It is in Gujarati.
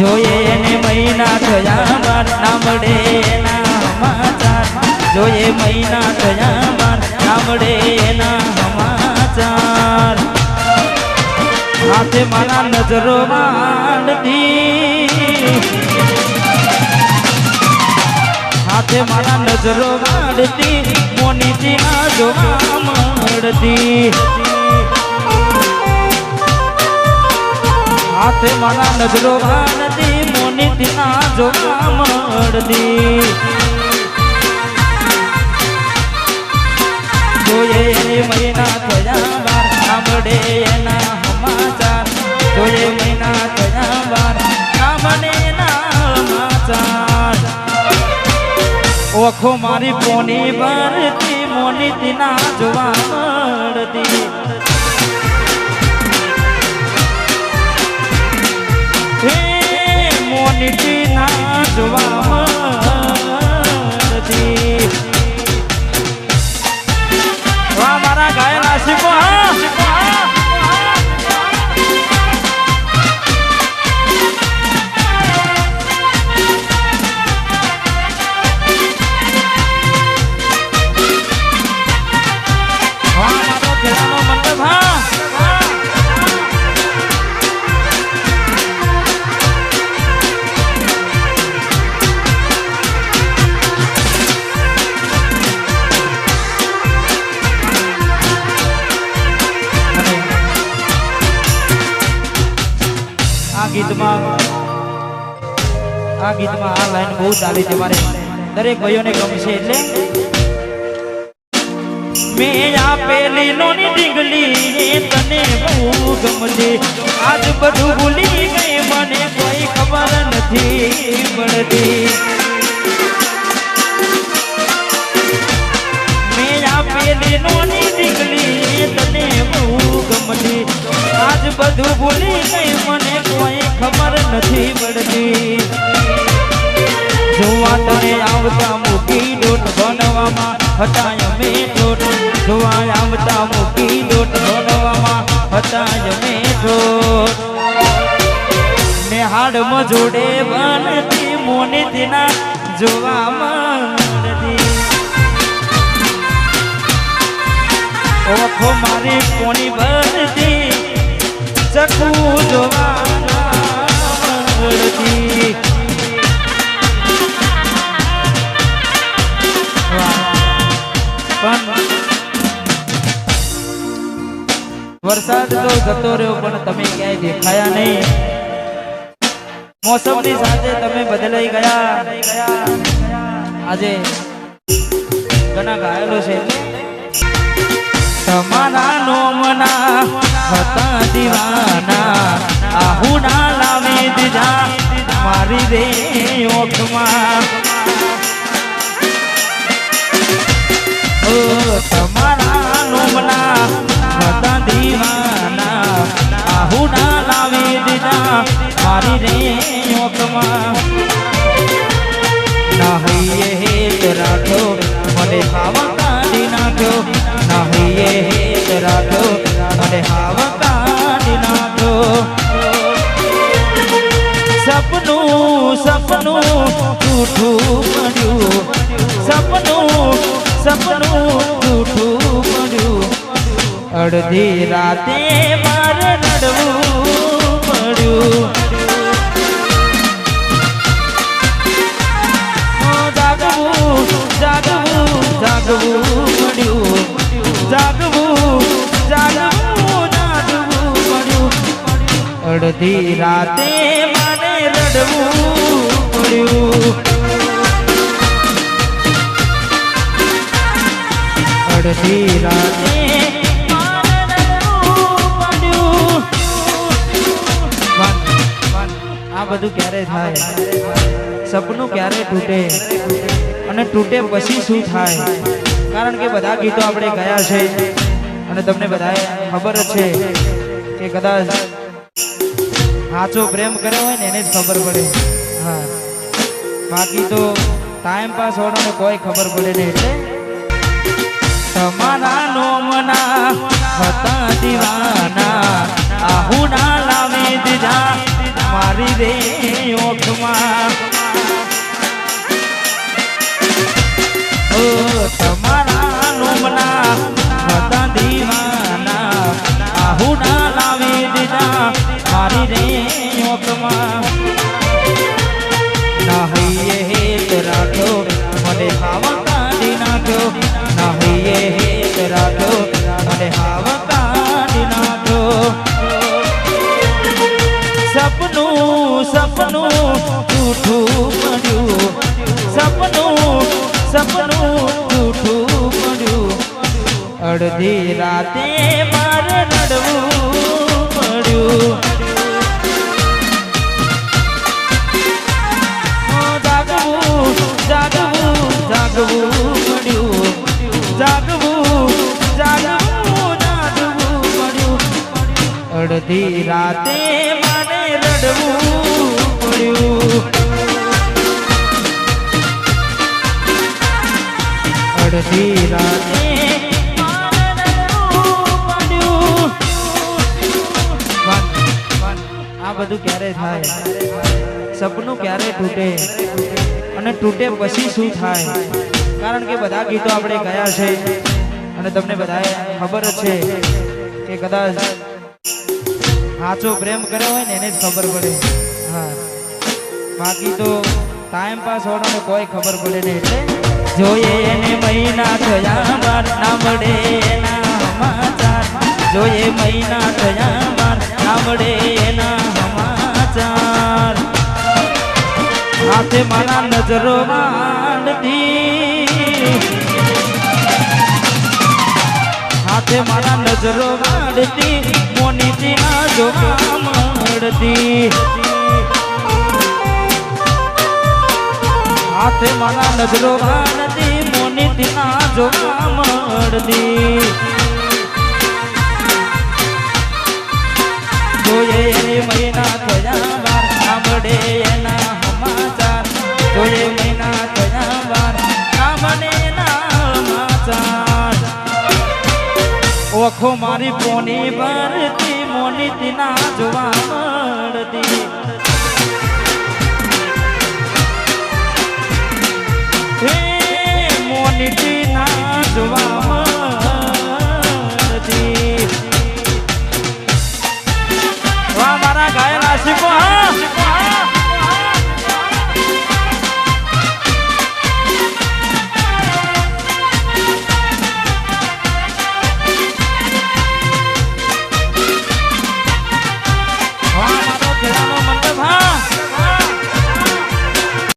જોઈએ ને મહિના થયા બાર ના મળે એના સમાચાર જોઈએ મહિના થયા બાર ના મળે એના સમાચાર હાથે મારા નજરો માંડતી હાથે મારા નજરો માંડતી મોનીથી ના જોવા મળતી હાથે મારા નજરો માંડતી મોનીથી ના જોવા મળતી જોઈએ મહિના થયા બાર ના મળે એના સમાચાર જોઈએ મહિના થયા બાર ના મળે એના સમાચાર ઓખો મારી પોની ભરતી મોનીથી ના જોવા મળતી હે મોનીથી ના જોવા મળતી વાહ મારા ગાયલ આશિકો આ ગીતમાં આ લાઈન બહુ ચાલી છે મારે દરેક ભાઈઓને ગમશે એટલે મેં આપેલી લોની ડીંગલી તને બહુ ગમતી આજ બધું ભૂલી ગઈ મને કોઈ ખબર નથી પડતી મેં આપેલી લોની ડીંગલી તને બહુ ગમતી આજ બધું ભૂલી ગઈ મને કોઈ ખબર નથી પડતી જોવા તને આવતા મૂકી ડોટ બનવામાં હતા અમે ઠોટ જોવા આવતા મૂકી ડોટ બનવામાં હતા અમે ઠોટ ને હાડમાં જોડે બનતી મોનીથી ના જોવા મળતી ઓખો મારી પોની ભરતી ચકુ જોવા મળતી વરસાદ તો જતો રહ્યો પણ તમે ક્યાંય દેખાયા નહીં મોસમની સાથે તમે બદલાઈ ગયા આજે ઘણા ઘાયલો છે તમારા નોમના હતા દીવાના આહુના લાવી દીધા મારી રે ઓખમાં તમારા નોમના હતા દીવાના આહુના લાવી દીધા મારી રે ઓખમાં નાહીએ હેત રાખ્યો મને હાવા કાઢી નાખ્યો નાહીએ હેત રાખ્યો મને હાવા કાઢી નાખ્યો સપનું તૂટું પડ્યું સપનું તૂટું પડ્યું અડધી રાતે મારે રડવું પડ્યું જાગવું પડ્યું પડ્યું અડધી રાતે મારે રડવું પડ્યું અડધી રાતે આ બધું ક્યારે થાય સપનું ક્યારે તૂટે અને તૂટે પછી શું થાય કારણ કે બધા ગીતો આપણે ગયા છે અને તમને બધાએ ખબર જ છે કે કદાચ સાચો પ્રેમ કર્યો હોય ને એને જ ખબર પડે હા બાકી તો ટાઈમ પાસ હોવાનો કોઈ ખબર પડે નહીં એટલે તમારા નોમના હતા દીવાના આહુના લાવી દીધા મારી રે અડધી રાતે મારે રડવું પડ્યું. જાગવું જાગવું જાગવું પડ્યું. જાગવું જાગવું જાગવું પડ્યું. અડધી રાતે મારે રડવું પડ્યું. અડધી રાતે આ બધું ક્યારે થાય? સપનું ક્યારે તૂટે અને તૂટે પછી શું થાય? કારણ કે બધા ગીતો આપણે ગયા છે અને તમને બધાએ ખબર જ છે કે કદાચ સાચો પ્રેમ કર્યો હોય ને એને જ ખબર પડે. હા, બાકી તો ટાઈમ પાસ હોવાનો કોઈ ખબર પડે નહીં. એટલે જોઈએ એને મહિના થયા બાર ના મળે એના સમાચાર. જોઈએ મહિના થયા બાર ના મળે એના સમાચાર. હાથે મારા નજરો માંડતી, હાથે મારા નજરો માંડતી, મોનીતી ના જોગા મળતી. હાથે મારા નજરો માંડતી, મોનીતી ના જોગા મળતી. જોઈએ એની મહિના થયા બાર ના મળે એના સમાચાર. જોઈએ મહિના થયા બાર ના મળે એના સમાચાર. ઓખો મારી પોની ભરતી, મોનીતી ના જોવા મળતી. મોનીતી